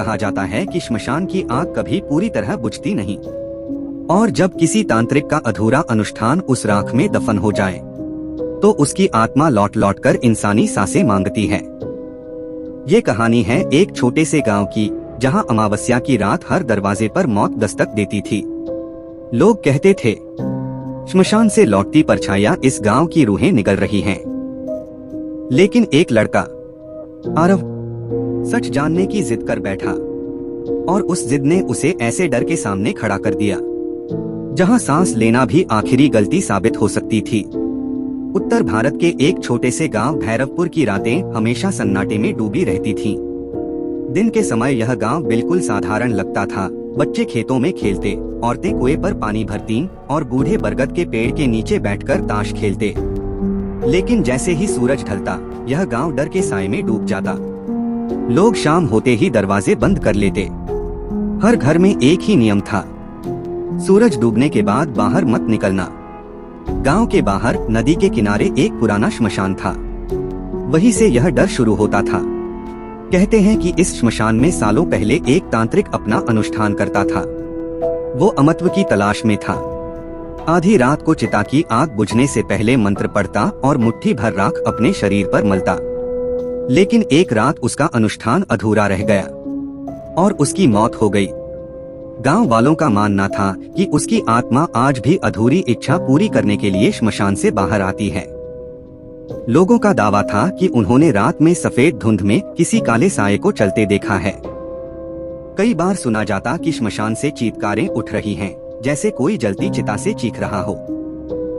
कहा जाता है कि श्मशान की आग कभी पूरी तरह बुझती नहीं, और जब किसी तांत्रिक का अधूरा अनुष्ठान उस राख में दफन हो जाए तो उसकी आत्मा लौट लौट कर इंसानी सांसें मांगती है। ये कहानी है एक छोटे से गांव की, जहां अमावस्या की रात हर दरवाजे पर मौत दस्तक देती थी। लोग कहते थे, श्मशान से लौटती परछाइयां इस गांव की रूहें निगल रही हैं। लेकिन एक लड़का आरव सच जानने की जिद कर बैठा, और उस जिद ने उसे ऐसे डर के सामने खड़ा कर दिया जहां सांस लेना भी आखिरी गलती साबित हो सकती थी। उत्तर भारत के एक छोटे से गांव भैरवपुर की रातें हमेशा सन्नाटे में डूबी रहती थीं। दिन के समय यह गांव बिल्कुल साधारण लगता था। बच्चे खेतों में खेलते, औरतें कुएं पर पानी भरतीं और बूढ़े बरगद के पेड़ के नीचे बैठकर ताश खेलते। लेकिन जैसे ही सूरज ढलता, यह गांव डर के साए में डूब जाता। लोग शाम होते ही दरवाजे बंद कर लेते। हर घर में एक ही नियम था, सूरज डूबने के बाद बाहर मत निकलना। गांव के बाहर नदी के किनारे एक पुराना श्मशान था। वहीं से यह डर शुरू होता था। कहते हैं कि इस श्मशान में सालों पहले एक तांत्रिक अपना अनुष्ठान करता था। वो अमरत्व की तलाश में था। आधी रात को चिता की आग बुझने से पहले मंत्र पढ़ता और मुट्ठी भर राख अपने शरीर पर मलता। लेकिन एक रात उसका अनुष्ठान अधूरा रह गया और उसकी मौत हो गई। गांव वालों का मानना था कि उसकी आत्मा आज भी अधूरी इच्छा पूरी करने के लिए श्मशान से बाहर आती है। लोगों का दावा था कि उन्होंने रात में सफेद धुंध में किसी काले साये को चलते देखा है। कई बार सुना जाता कि श्मशान से चीत्कारें उठ रही हैं, जैसे कोई जलती चिता से चीख रहा हो।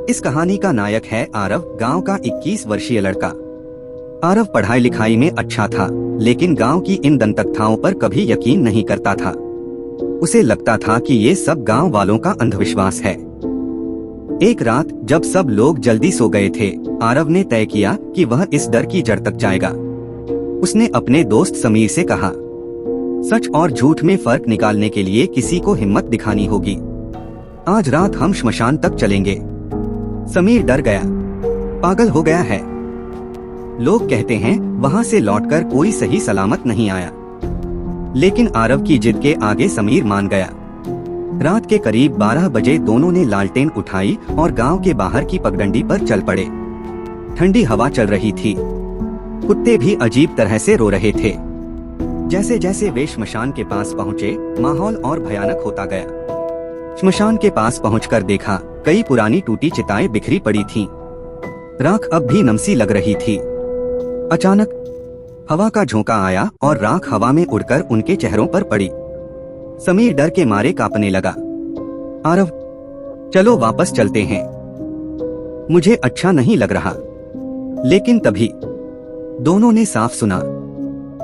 इस कहानी का नायक है आरव, गांव का 21 वर्षीय लड़का। आरव पढ़ाई लिखाई में अच्छा था, लेकिन गांव की इन दंतकथाओं पर कभी यकीन नहीं करता था। उसे लगता था कि ये सब गांव वालों का अंधविश्वास है। एक रात जब सब लोग जल्दी सो गए थे, आरव ने तय किया कि वह इस डर की जड़ तक जाएगा। उसने अपने दोस्त समीर से कहा, सच और झूठ में फर्क निकालने के लिए किसी को हिम्मत दिखानी होगी। आज रात हम श्मशान तक चलेंगे। समीर डर गया, पागल हो गया है। लोग कहते हैं वहाँ से लौटकर कोई सही सलामत नहीं आया। लेकिन आरव की जिद के आगे समीर मान गया। रात के करीब 12 बजे दोनों ने लालटेन उठाई और गांव के बाहर की पगडंडी पर चल पड़े। ठंडी हवा चल रही थी। कुत्ते भी अजीब तरह से रो रहे थे। जैसे जैसे वे श्मशान के पास पहुँचे, माहौल और भयानक होता गया। श्मशान के पास पहुंचकर देखा, कई पुरानी टूटी चिताएं बिखरी पड़ी थीं। राख अब भी नमसी लग रही थी। अचानक हवा का झोंका आया और राख हवा में उड़कर उनके चेहरों पर पड़ी। समीर डर के मारे कांपने लगा। आरव, चलो वापस चलते हैं, मुझे अच्छा नहीं लग रहा। लेकिन तभी दोनों ने साफ सुना,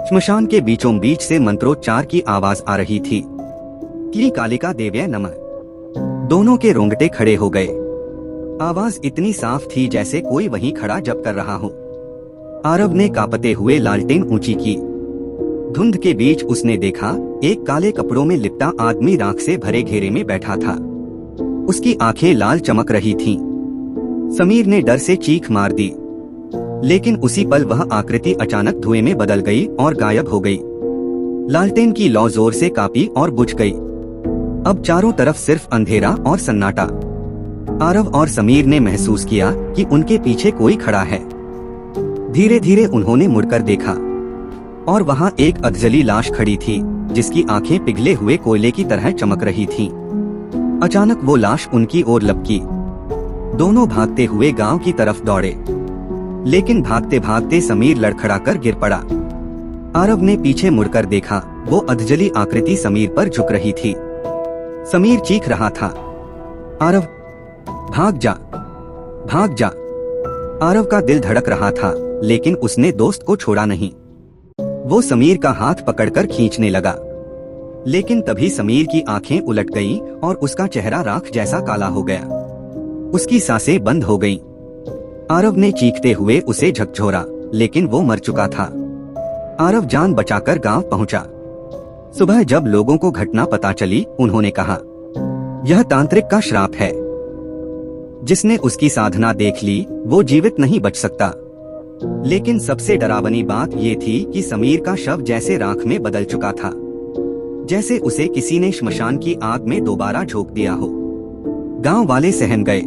श्मशान के बीचों बीच से मंत्रोच्चार की आवाज आ रही थी। क्ली कालिका देव्य नमः। दोनों के रोंगटे खड़े हो गए। आवाज इतनी साफ थी जैसे कोई वहीं खड़ा जप कर रहा हो। आरव ने कांपते हुए लालटेन ऊंची की। धुंध के बीच उसने देखा, एक काले कपड़ों में लिपटा आदमी राख से भरे घेरे में बैठा था। उसकी आंखें लाल चमक रही थीं। समीर ने डर से चीख मार दी, लेकिन उसी पल वह आकृति अचानक धुएं में बदल गई और गायब हो गई। लालटेन की लौ जोर से कांपी और बुझ गई। अब चारों तरफ सिर्फ अंधेरा और सन्नाटा। आरव और समीर ने महसूस किया कि उनके पीछे कोई खड़ा है। धीरे धीरे उन्होंने मुड़कर देखा और वहाँ एक अधजली लाश खड़ी थी, जिसकी आंखें पिघले हुए कोयले की तरह चमक रही थीं। अचानक वो लाश उनकी ओर लपकी। दोनों भागते हुए गांव की तरफ दौड़े, लेकिन भागते भागते समीर लड़खड़ाकर गिर पड़ा। आरव ने पीछे मुड़कर देखा, वो अधजली आकृति समीर पर झुक रही थी। समीर चीख रहा था, आरव, भाग जा, भाग जा। आरव का दिल धड़क रहा था, लेकिन उसने दोस्त को छोड़ा नहीं। वो समीर का हाथ पकड़कर खींचने लगा, लेकिन तभी समीर की आंखें उलट गईं और उसका चेहरा राख जैसा काला हो गया। उसकी सांसें बंद हो गईं। आरव ने चीखते हुए उसे झकझोरा, लेकिन वो मर चुका था। आरव जान बचाकर गांव पहुंचा। सुबह जब लोगों को घटना पता चली, उन्होंने कहा, यह तांत्रिक का श्राप है। जिसने उसकी साधना देख ली, वो जीवित नहीं बच सकता। लेकिन सबसे डरावनी बात ये थी कि समीर का शव जैसे राख में बदल चुका था। जैसे उसे किसी ने श्मशान की आग में दोबारा झोंक दिया हो। गांव वाले सहम गए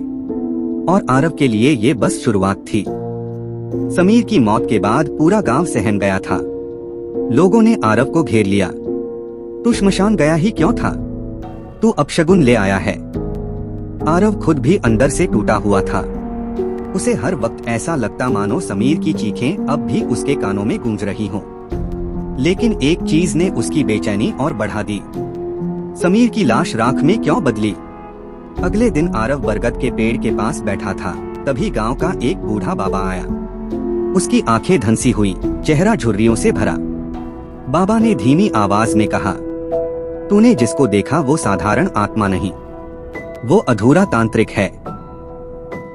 और आरव के लिए ये बस शुरुआत थी। समीर की मौत के बाद पूरा गांव सहम गया था। लोगों ने आरव को घेर लिया। तू श्मशान गया ही क्यों था? तू अपशगुन ले आया है। आरव खुद भी अंदर से टूटा हुआ था। उसे हर वक्त ऐसा लगता मानो समीर की चीखें अब भी उसके कानों में गूंज रही हों। लेकिन एक चीज ने उसकी बेचैनी और बढ़ा दी। समीर की लाश राख में क्यों बदली? अगले दिन आरव बरगद के पेड़ के पास बैठा था, तभी गांव का एक बूढ़ा बाबा आया। उसकी आंखें धंसी हुई, चेहरा झुर्रियों से भरा। बाबा ने धीमी आवाज में कहा, तूने जिसको देखा वो साधारण आत्मा नहीं, वो अधूरा तांत्रिक है।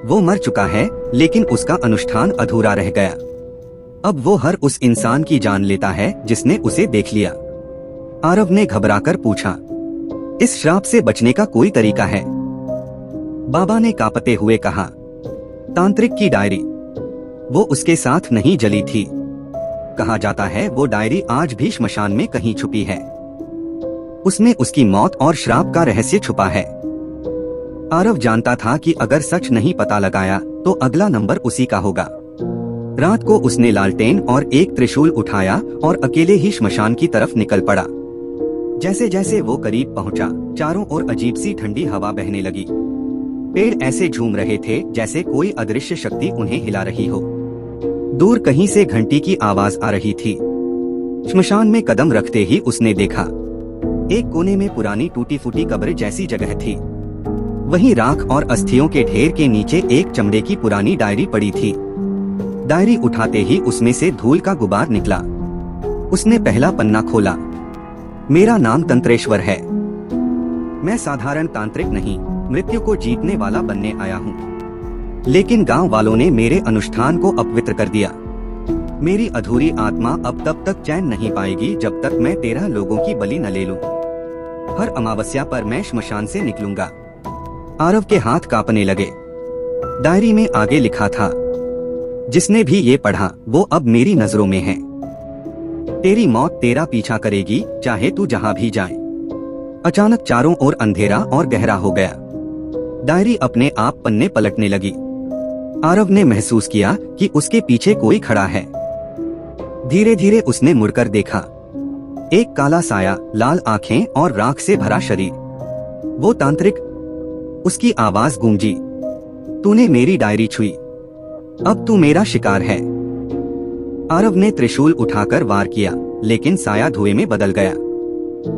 वो मर चुका है, लेकिन उसका अनुष्ठान अधूरा रह गया। अब वो हर उस इंसान की जान लेता है जिसने उसे देख लिया। आरव ने घबराकर पूछा, इस श्राप से बचने का कोई तरीका है? बाबा ने कांपते हुए कहा, तांत्रिक की डायरी, वो उसके साथ नहीं जली थी। कहा जाता है वो डायरी आज भी श्मशान में कहीं छुपी है। उसमें उसकी मौत और श्राप का रहस्य छुपा है। आरव जानता था कि अगर सच नहीं पता लगाया तो अगला नंबर उसी का होगा। रात को उसने लालटेन और एक त्रिशूल उठाया और अकेले ही श्मशान की तरफ निकल पड़ा। जैसे जैसे वो करीब पहुंचा, चारों ओर अजीब सी ठंडी हवा बहने लगी। पेड़ ऐसे झूम रहे थे जैसे कोई अदृश्य शक्ति उन्हें हिला रही हो। दूर कहीं से घंटी की आवाज आ रही थी। श्मशान में कदम रखते ही उसने देखा, एक कोने में पुरानी टूटी फूटी कब्र जैसी जगह थी। वहीं राख और अस्थियों के ढेर के नीचे एक चमड़े की पुरानी डायरी पड़ी थी। डायरी उठाते ही उसमें से धूल का गुबार निकला। उसने पहला पन्ना खोला। मेरा नाम तंत्रेश्वर है। मैं साधारण तांत्रिक नहीं, मृत्यु को जीतने वाला बनने आया हूँ। लेकिन गांव वालों ने मेरे अनुष्ठान को अपवित्र कर दिया। मेरी अधूरी आत्मा अब तब तक चैन नहीं पाएगी जब तक मैं 13 लोगों की बलि न ले लूं। हर अमावस्या पर मैं श्मशान से निकलूंगा। आरव के हाथ कांपने लगे। डायरी में आगे लिखा था, जिसने भी ये पढ़ा वो अब मेरी नजरों में है। तेरी मौत तेरा पीछा करेगी, चाहे तू जहाँ भी जाए। अचानक चारों ओर अंधेरा और गहरा हो गया। डायरी अपने आप पन्ने पलटने लगी। आरव ने महसूस किया कि उसके पीछे कोई खड़ा है। धीरे धीरे उसने मुड़कर देखा। एक काला साया, लाल आंखें और राख से भरा शरीर। वो तांत्रिक। उसकी आवाज गूंजी, तूने मेरी डायरी छुई, अब तू मेरा शिकार है। आरव ने त्रिशूल उठाकर वार किया, लेकिन साया धुएं में बदल गया।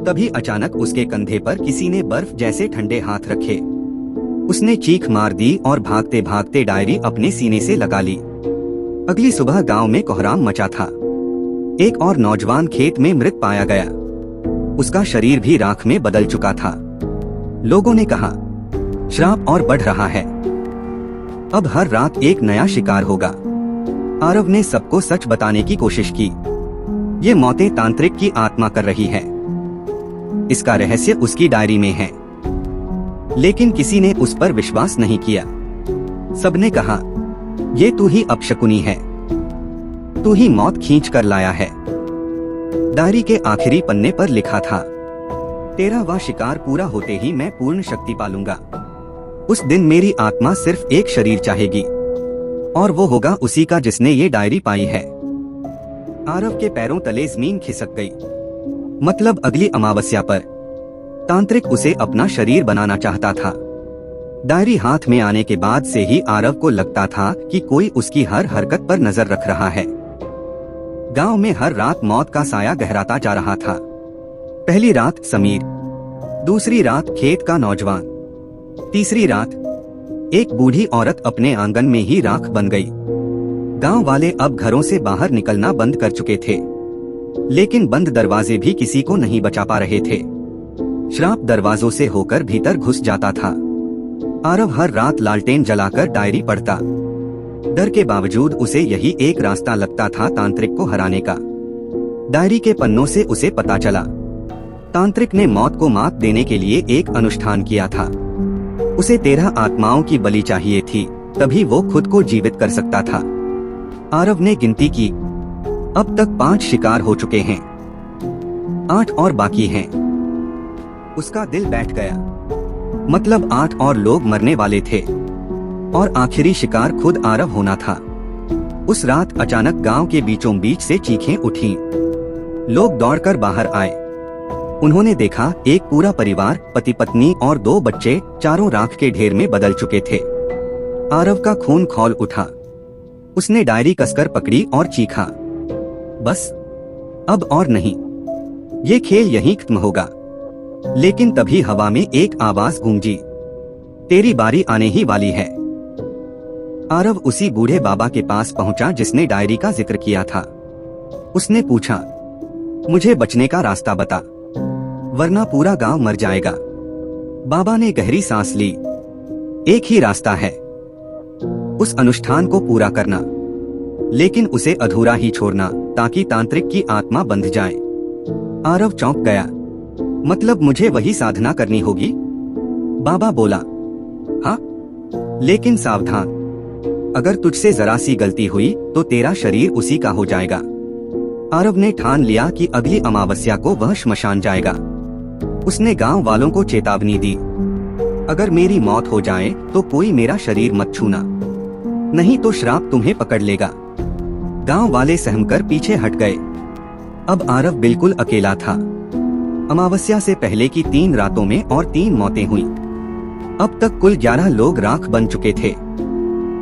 तभी अचानक उसके कंधे पर किसी ने बर्फ जैसे ठंडे हाथ रखे। उसने चीख मार दी और भागते भागते डायरी अपने सीने से लगा ली। अगली सुबह गांव में कोहराम मचा था। एक और नौजवान खेत में मृत पाया गया। उसका शरीर भी राख में बदल चुका था। लोगों ने कहा, श्राप और बढ़ रहा है। अब हर रात एक नया शिकार होगा। आरव ने सबको सच बताने की कोशिश की। ये मौतें तांत्रिक की आत्मा कर रही है। इसका रहस्य उसकी डायरी में है। लेकिन किसी ने उस पर विश्वास नहीं किया। सबने कहा, ये तू ही अपशकुनी है, तू ही मौत खींच कर लाया है। डायरी के आखिरी पन्ने पर लिखा था, 13वां शिकार पूरा होते ही मैं पूर्ण शक्ति पालूंगा। उस दिन मेरी आत्मा सिर्फ एक शरीर चाहेगी, और वो होगा उसी का जिसने ये डायरी पाई है। आरव के पैरों तले जमीन खिसक गई। मतलब अगली अमावस्या पर तांत्रिक उसे अपना शरीर बनाना चाहता था। डायरी हाथ में आने के बाद से ही आरव को लगता था कि कोई उसकी हर हरकत पर नजर रख रहा है। गांव में हर रात मौत का साया गहराता जा रहा था। पहली रात समीर, दूसरी रात खेत का नौजवान, तीसरी रात एक बूढ़ी औरत अपने आंगन में ही राख बन गई। गांव वाले अब घरों से बाहर निकलना बंद कर चुके थे, लेकिन बंद दरवाजे भी किसी को नहीं बचा पा रहे थे। श्राप दरवाजों से होकर भीतर घुस जाता था। आरव हर रात लालटेन जलाकर डायरी पढ़ता। डर के बावजूद उसे यही एक रास्ता लगता था तांत्रिक को हराने का। डायरी के पन्नों से उसे पता चला, तांत्रिक ने मौत को मात देने के लिए एक अनुष्ठान किया था। उसे 13 आत्माओं की बलि चाहिए थी, तभी वो खुद को जीवित कर सकता था। आरव ने गिनती की, अब तक 5 शिकार हो चुके हैं, 8 और बाकी हैं। उसका दिल बैठ गया। मतलब 8 और लोग मरने वाले थे और आखिरी शिकार खुद आरव होना था। उस रात अचानक गांव के बीचों बीच से चीखें उठी। लोग दौड़कर बाहर आए। उन्होंने देखा एक पूरा परिवार, पति पत्नी और 2 बच्चे, चारों राख के ढेर में बदल चुके थे। आरव का खून खौल उठा। उसने डायरी कसकर पकड़ी और चीखा, बस अब और नहीं, ये खेल यहीं खत्म होगा। लेकिन तभी हवा में एक आवाज गूंजी, तेरी बारी आने ही वाली है। आरव उसी बूढ़े बाबा के पास पहुंचा जिसने डायरी का जिक्र किया था। उसने पूछा, मुझे बचने का रास्ता बता, वरना पूरा गांव मर जाएगा। बाबा ने गहरी सांस ली। एक ही रास्ता है, उस अनुष्ठान को पूरा करना, लेकिन उसे अधूरा ही छोड़ना ताकि तांत्रिक की आत्मा बंध जाए। आरव चौंक गया। मतलब मुझे वही साधना करनी होगी? बाबा बोला, हाँ, लेकिन सावधान, अगर तुझसे जरा सी गलती हुई तो तेरा शरीर उसी का हो जाएगा। आरव ने ठान लिया कि अगली अमावस्या को वह श्मशान जाएगा। उसने गांव वालों को चेतावनी दी, अगर मेरी मौत हो जाए तो कोई मेरा शरीर मत छूना, नहीं तो श्राप तुम्हें पकड़ लेगा। गांव वाले सहमकर पीछे हट गए। अब आरव बिल्कुल अकेला था। अमावस्या से पहले की 3 रातों में और 3 मौतें हुई। अब तक कुल 11 लोग राख बन चुके थे।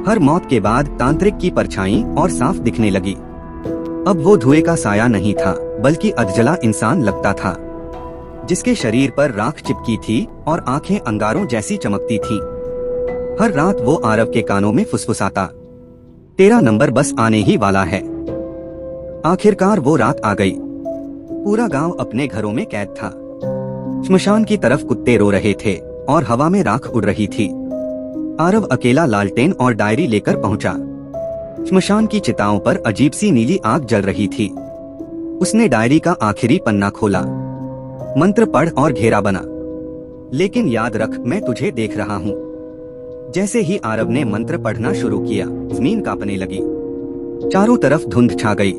हर मौत के बाद तांत्रिक की परछाई और साफ दिखने लगी। अब वो धुएं का साया नहीं था, बल्कि अधजला इंसान लगता था, जिसके शरीर पर राख चिपकी थी और आंखें अंगारों जैसी चमकती थी। हर रात वो आरव के कानों में फुसफुसाता, तेरा नंबर बस आने ही वाला है। आखिरकार वो रात आ गई। पूरा गांव अपने घरों में कैद था। श्मशान की तरफ कुत्ते रो रहे थे और हवा में राख उड़ रही थी। आरव अकेला लालटेन और डायरी लेकर पहुंचा। श्मशान की चिताओं पर अजीब सी नीली आग जल रही थी। उसने डायरी का आखिरी पन्ना खोला। मंत्र पढ़ और घेरा बना, लेकिन याद रख, मैं तुझे देख रहा हूँ। जैसे ही आरव ने मंत्र पढ़ना शुरू किया, जमीन कांपने लगी। चारों तरफ धुंध छा गई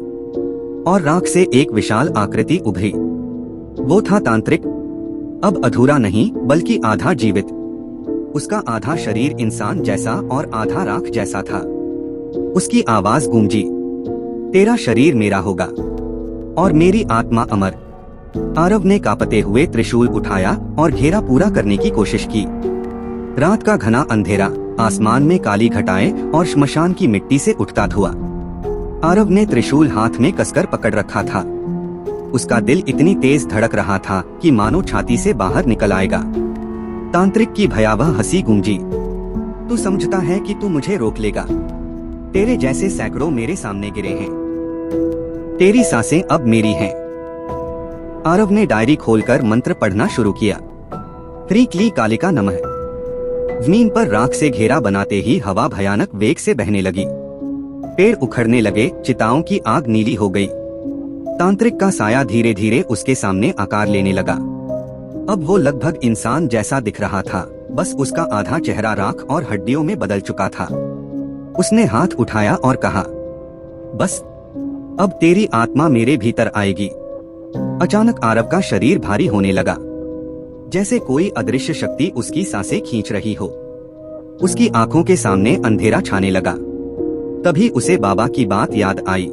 और राख से एक विशाल आकृति उभरी। वो था तांत्रिक, अब अधूरा नहीं बल्कि आधा जीवित। उसका आधा शरीर इंसान जैसा और आधा राख जैसा था। उसकी आवाज गूंजी, तेरा शरीर मेरा होगा और मेरी आत्मा अमर। आरव ने कांपते हुए त्रिशूल उठाया और घेरा पूरा करने की कोशिश की। रात का घना अंधेरा, आसमान में काली घटाएं और श्मशान की मिट्टी से उठता धुआं। आरव ने त्रिशूल हाथ में कसकर पकड़ रखा था। उसका दिल इतनी तेज धड़क रहा था कि मानो छाती से बाहर निकल आएगा। तांत्रिक की भयावह हंसी गूंजी, तू समझता है कि तू मुझे रोक लेगा? तेरे जैसे सैकड़ों मेरे सामने गिरे हैं। तेरी सांसें अब मेरी हैं। आरव ने डायरी खोलकर मंत्र पढ़ना शुरू किया। ह्रीं क्लीं कालिका नमः। जमीन पर राख से घेरा बनाते ही हवा भयानक वेग से बहने लगी। पेड़ उखड़ने लगे, चिताओं की आग नीली हो गई। तांत्रिक का साया धीरे धीरे उसके सामने आकार लेने लगा। अब वो लगभग इंसान जैसा दिख रहा था, बस उसका आधा चेहरा राख और हड्डियों में बदल चुका था। उसने हाथ उठाया और कहा, बस अब तेरी आत्मा मेरे भीतर आएगी। अचानक आरव का शरीर भारी होने लगा, जैसे कोई अदृश्य शक्ति उसकी सांसें खींच रही हो। उसकी आंखों के सामने अंधेरा छाने लगा। तभी उसे बाबा की बात याद आई,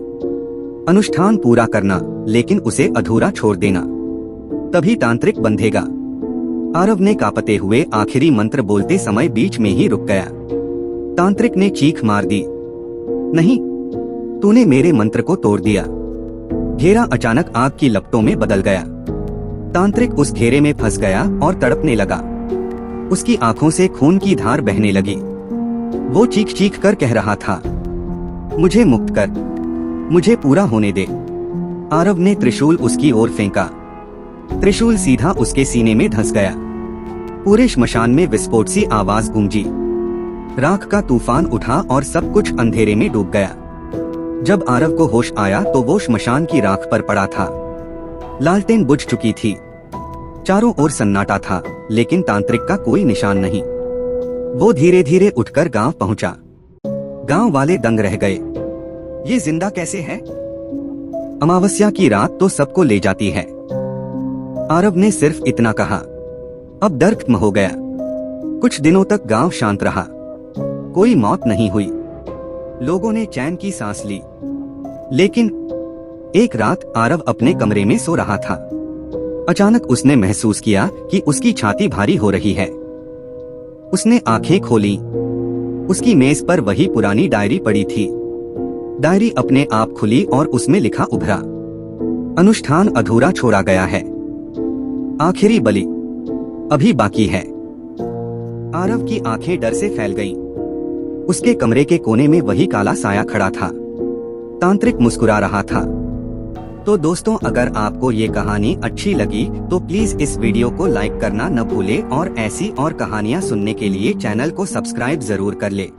अनुष्ठान पूरा करना, लेकिन उसे अधूरा छोड़ देना, तभी तांत्रिक बंधेगा। आरव ने कांपते हुए आखिरी मंत्र बोलते समय बीच में ही रुक गया। तांत्रिक ने चीख मार दी, नहीं, तूने मेरे मंत्र को तोड़ दिया। घेरा अचानक आग की लपटों में बदल गया। तांत्रिक उस घेरे में फंस गया और तड़पने लगा। उसकी आंखों से खून की धार बहने लगी। वो चीख चीख कर कह रहा था, मुझे मुक्त कर, मुझे पूरा होने दे। आरव ने त्रिशूल उसकी ओर फेंका। त्रिशूल सीधा उसके सीने में धंस गया। पूरे श्मशान में विस्फोट सी आवाज गूंजी। राख का तूफान उठा और सब कुछ अंधेरे में डूब गया। जब आरव को होश आया तो वो श्मशान की राख पर पड़ा था। लालटेन बुझ चुकी थी। चारों ओर सन्नाटा था, लेकिन तांत्रिक का कोई निशान नहीं। वो धीरे धीरे उठकर गांव पहुंचा। गांव वाले दंग रह गए। ये जिंदा कैसे है? अमावस्या की रात तो सबको ले जाती है। आरव ने सिर्फ इतना कहा, अब डर खत्म हो गया। कुछ दिनों तक गांव शांत रहा। कोई मौत नहीं हुई। लोगों ने चैन की सांस ली। लेकिन एक रात आरव अपने कमरे में सो रहा था। अचानक उसने महसूस किया कि उसकी छाती भारी हो रही है। उसने आंखें खोली। उसकी मेज पर वही पुरानी डायरी पड़ी थी। डायरी अपने आप खुली और उसमें लिखा उभरा, अनुष्ठान अधूरा छोड़ा गया है, आखिरी बलि अभी बाकी है। आरव की आंखें डर से फैल गईं। उसके कमरे के कोने में वही काला साया खड़ा था। तांत्रिक मुस्कुरा रहा था। तो दोस्तों, अगर आपको ये कहानी अच्छी लगी तो प्लीज इस वीडियो को लाइक करना न भूले और ऐसी और कहानियाँ सुनने के लिए चैनल को सब्सक्राइब जरूर कर ले।